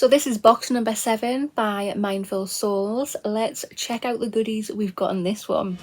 So this is box number 7 by Mindful Souls. Let's check out the goodies we've got in this one.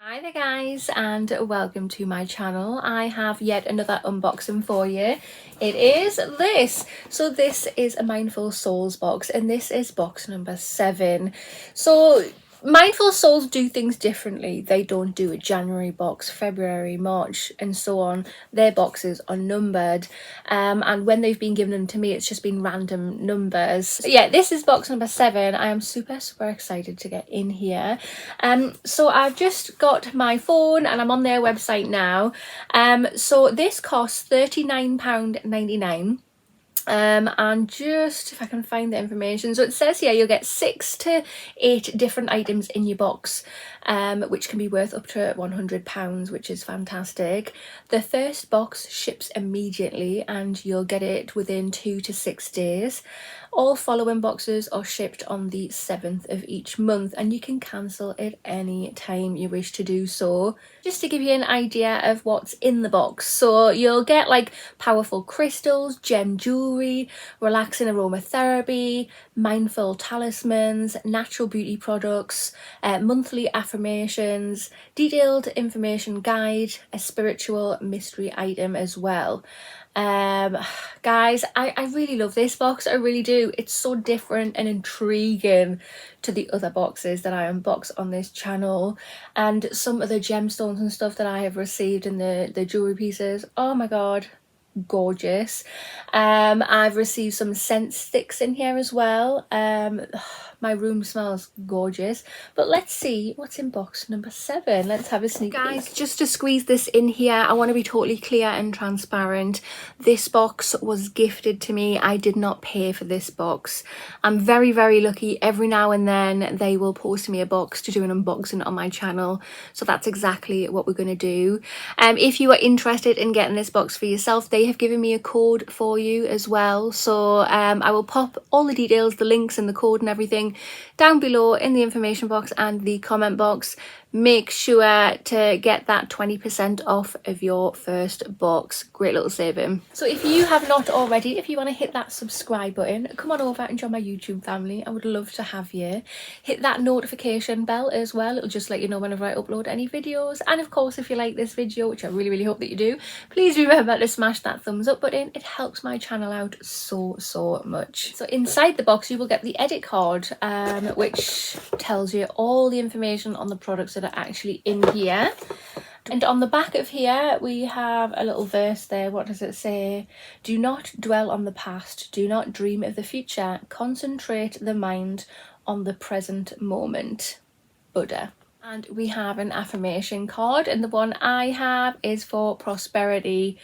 Hi there guys, and welcome to my channel. I have yet another unboxing for you. It is this. So this is a Mindful Souls box, and this is box number 7. So Mindful Souls do things differently. They don't do a January box, February, March and so on. Their boxes are numbered, and when they've been given them to me, it's just been random numbers. So yeah, this is box number 7. I am super excited to get in here. So I've just got my phone and I'm on their website now. So this costs £39.99. And just if I can find the information, so it says here you'll get 6 to 8 different items in your box, which can be worth up to £100, which is fantastic. The first box ships immediately and you'll get it within 2 to 6 days. All following boxes are shipped on the 7th of each month, and you can cancel at any time you wish to do so. Just to give you an idea of what's in the box, so you'll get like powerful crystals, gem jewelry, relaxing aromatherapy, mindful talismans, natural beauty products, monthly affirmations, detailed information guide, a spiritual mystery item as well. Guys, I really love this box. I really do. It's so different and intriguing to the other boxes that I unbox on this channel, and some of the gemstones and stuff that I have received in the jewelry pieces. Oh my god, gorgeous. I've received some scent sticks in here as well. My room smells gorgeous, but let's see what's in box number 7. Let's have a sneak peek. Guys, just to squeeze this in here, I want to be totally clear and transparent. This box was gifted to me. I did not pay for this box. I'm very lucky. Every now and then they will post me a box to do an unboxing on my channel, so that's exactly what we're going to do. If you are interested in getting this box for yourself, they have given me a code for you as well, so I will pop all the details, the links and the code and everything down below in the information box and the comment box. Make sure to get that 20% off of your first box. Great little saving. So if you have not already, if you want to hit that subscribe button, come on over and join my YouTube family. I would love to have you. Hit that notification bell as well. It'll just let you know whenever I upload any videos. And of course, if you like this video, which I really hope that you do, please remember to smash that thumbs up button. It helps my channel out so much. So inside the box you will get the edit card, which tells you all the information on the products that are actually in here. And on the back of here we have a little verse there. What does it say? Do not dwell on the past, do not dream of the future, concentrate the mind on the present moment. Buddha. And we have an affirmation card, and the one I have is for prosperity.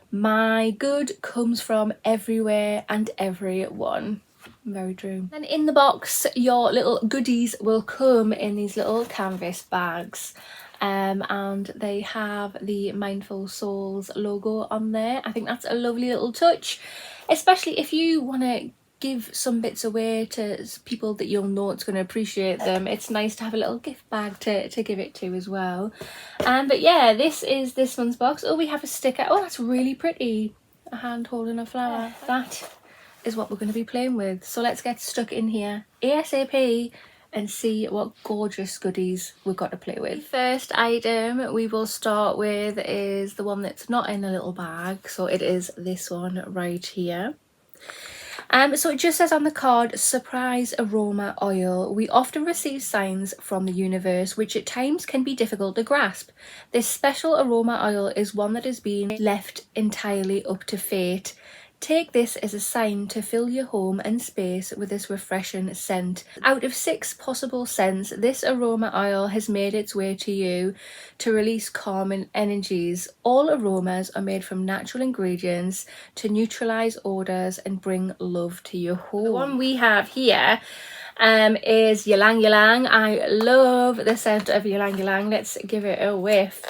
My good comes from everywhere and everyone. Very true. And in the box your little goodies will come in these little canvas bags, and they have the Mindful Souls logo on there. I think that's a lovely little touch, especially if you want to give some bits away to people that you'll know it's going to appreciate them. It's nice to have a little gift bag to give it to as well. But yeah, this is this month's box. Oh, we have a sticker. Oh, that's really pretty. A hand holding a flower. That is what we're going to be playing with. So let's get stuck in here ASAP and see what gorgeous goodies we've got to play with. The first item we will start with is the one that's not in a little bag. So it is this one right here. So it just says on the card, surprise aroma oil. We often receive signs from the universe which at times can be difficult to grasp. This special aroma oil is one that has been left entirely up to fate. Take this as a sign to fill your home and space with this refreshing scent. Out of 6 possible scents, this aroma oil has made its way to you to release calming energies. All aromas are made from natural ingredients to neutralize odors and bring love to your home. The one we have here is Ylang Ylang. I love the scent of Ylang Ylang. Let's give it a whiff.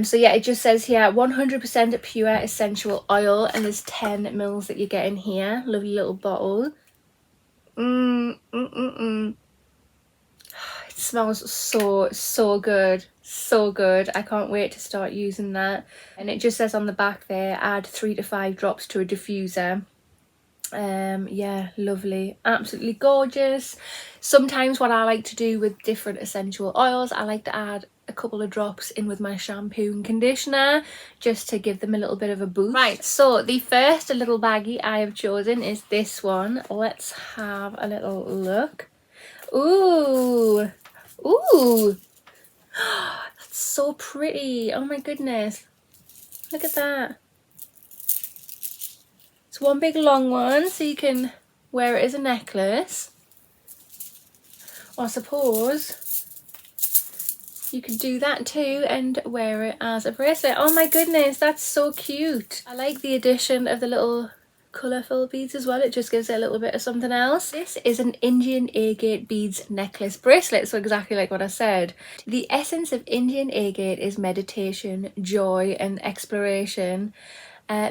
So yeah, it just says here 100% pure essential oil, and there's 10 mils that you get in here. Lovely little bottle. It's smells so good, so good. I can't wait to start using that. And it just says on the back there, add 3 to 5 drops to a diffuser. Yeah, lovely, absolutely gorgeous. Sometimes what I like to do with different essential oils, I like to add a couple of drops in with my shampoo and conditioner just to give them a little bit of a boost. Right, so the first little baggie I have chosen is this one. Let's have a little look. Ooh, ooh, that's so pretty. Oh my goodness, look at that. It's one big long one, so you can wear it as a necklace, or I suppose you could do that too and wear it as a bracelet. Oh my goodness, that's so cute. I like the addition of the little colourful beads as well. It just gives it a little bit of something else. This is an Indian agate beads necklace bracelet, so exactly like what I said. The essence of Indian agate is meditation, joy and exploration.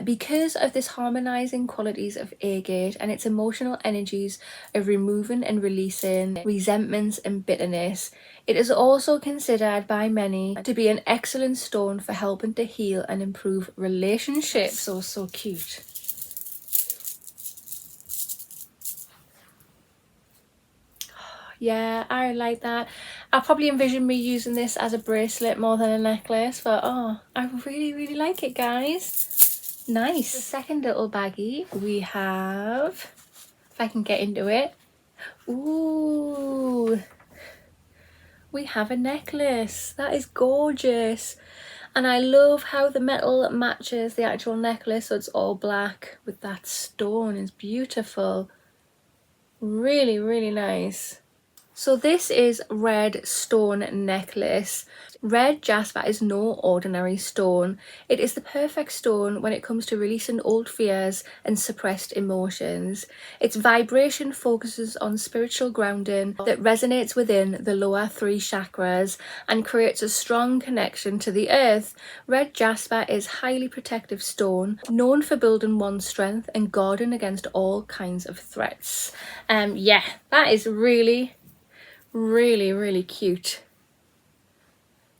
Because of this harmonizing qualities of agate and its emotional energies of removing and releasing resentments and bitterness, it is also considered by many to be an excellent stone for helping to heal and improve relationships. So cute. Yeah, I like that. I probably envision me using this as a bracelet more than a necklace, but oh, I really like it, guys. Nice. The second little baggie we have, if I can get into it. Ooh, we have a necklace. That is gorgeous. And I love how the metal matches the actual necklace, so it's all black with that stone. It's beautiful. Really nice. So this is red stone necklace. Red jasper is no ordinary stone. It is the perfect stone when it comes to releasing old fears and suppressed emotions. Its vibration focuses on spiritual grounding that resonates within the lower 3 chakras and creates a strong connection to the earth. Red jasper is highly protective stone, known for building one's strength and guarding against all kinds of threats. Yeah, that is really cute.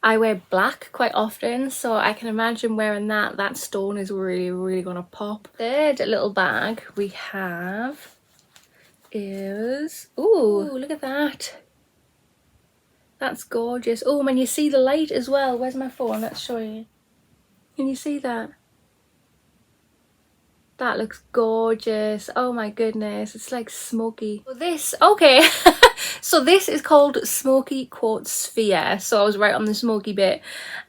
I wear black quite often, so I can imagine wearing that. That stone is really gonna pop. Third little bag we have is, ooh, look at that. That's gorgeous. Oh, and you see the light as well. Where's my phone? Let's show you. Can you see that? That looks gorgeous. Oh my goodness, it's like smoky. Well, this, okay. So this is called Smoky Quartz Sphere. So I was right on the smoky bit.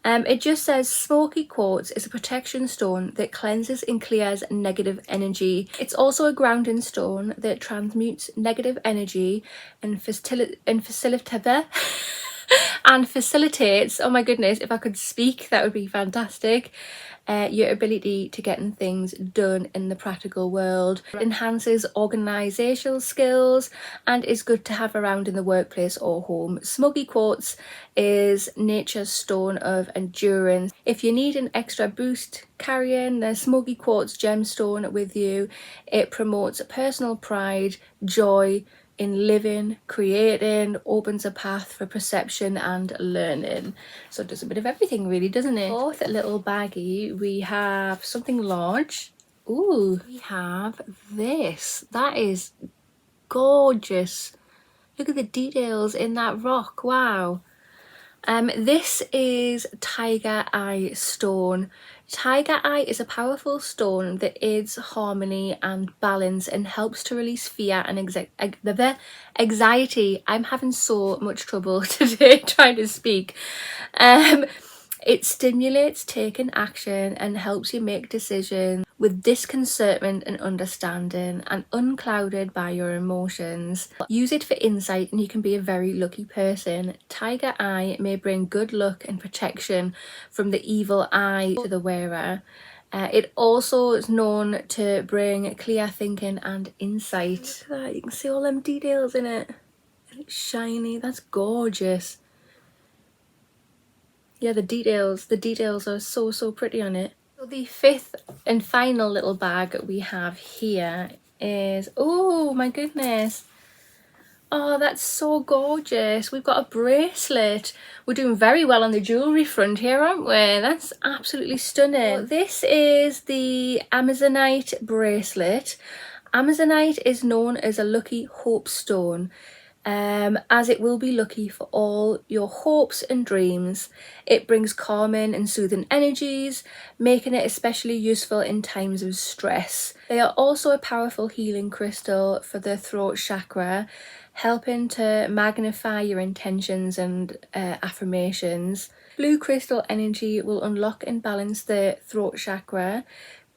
It just says Smoky Quartz is a protection stone that cleanses and clears negative energy. It's also a grounding stone that transmutes negative energy and facilitates, oh my goodness, if I could speak that would be fantastic, your ability to getting things done in the practical world. It enhances organisational skills and is good to have around in the workplace or home. Smoky quartz is nature's stone of endurance. If you need an extra boost carrying the smoky quartz gemstone with you, it promotes personal pride, joy in living, creating, opens a path for perception and learning. So it does a bit of everything really, doesn't it? Fourth little baggie, we have something large. Ooh, we have this. That is gorgeous. Look at the details in that rock, wow. This is Tiger Eye Stone. Tiger Eye is a powerful stone that aids harmony and balance and helps to release fear and anxiety. I'm having so much trouble today trying to speak. It stimulates taking action and helps you make decisions with disconcernment and understanding and unclouded by your emotions. Use it for insight and you can be a very lucky person. Tiger Eye may bring good luck and protection from the evil eye to the wearer. It also is known to bring clear thinking and insight. Look at that, you can see all them details in it. And it's shiny, that's gorgeous. Yeah, the details are so pretty on it. So the fifth and final little bag we have here is, oh my goodness, Oh, that's so gorgeous. We've got a bracelet. We're doing very well on the jewellery front here, aren't we? That's absolutely stunning. Oh, this is the Amazonite bracelet. Amazonite is known as a lucky hope stone, as it will be lucky for all your hopes and dreams. It brings calming and soothing energies, making it especially useful in times of stress. They are also a powerful healing crystal for the throat chakra, helping to magnify your intentions and affirmations. Blue crystal energy will unlock and balance the throat chakra.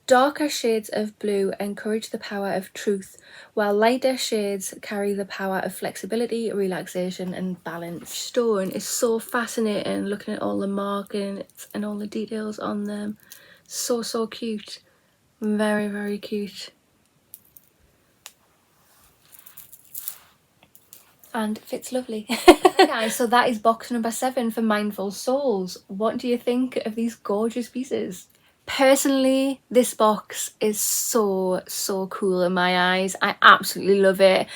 Darker shades of blue encourage the power of truth, while lighter shades carry the power of flexibility, relaxation and balance. Stone is so fascinating, looking at all the markings and all the details on them. So cute. Very, very cute. And fits lovely. Hi guys, so that is box number 7 for Mindful Souls. What do you think of these gorgeous pieces? Personally, this box is so cool in my eyes. I absolutely love it.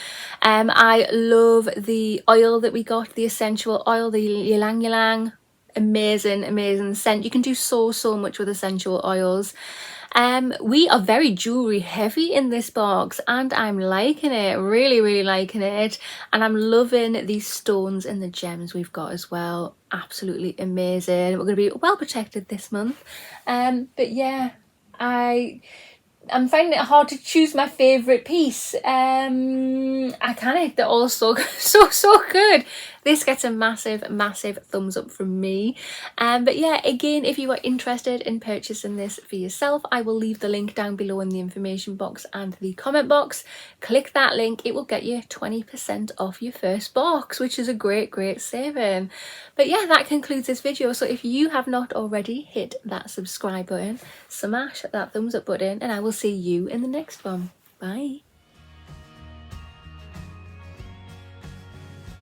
I love the oil that we got, the essential oil, the ylang ylang. Amazing scent. You can do so much with essential oils. We are very jewelry heavy in this box and I'm liking it, really liking it, and I'm loving these stones and the gems we've got as well. Absolutely amazing. We're going to be well protected this month. But yeah, I'm finding it hard to choose my favourite piece. I can't. They're all so good. This gets a massive thumbs up from me. But yeah, again, if you are interested in purchasing this for yourself, I will leave the link down below in the information box and the comment box. Click that link. It will get you 20% off your first box, which is a great saving. But yeah, that concludes this video. So if you have not already, hit that subscribe button, smash that thumbs up button, and I will see you in the next one. Bye.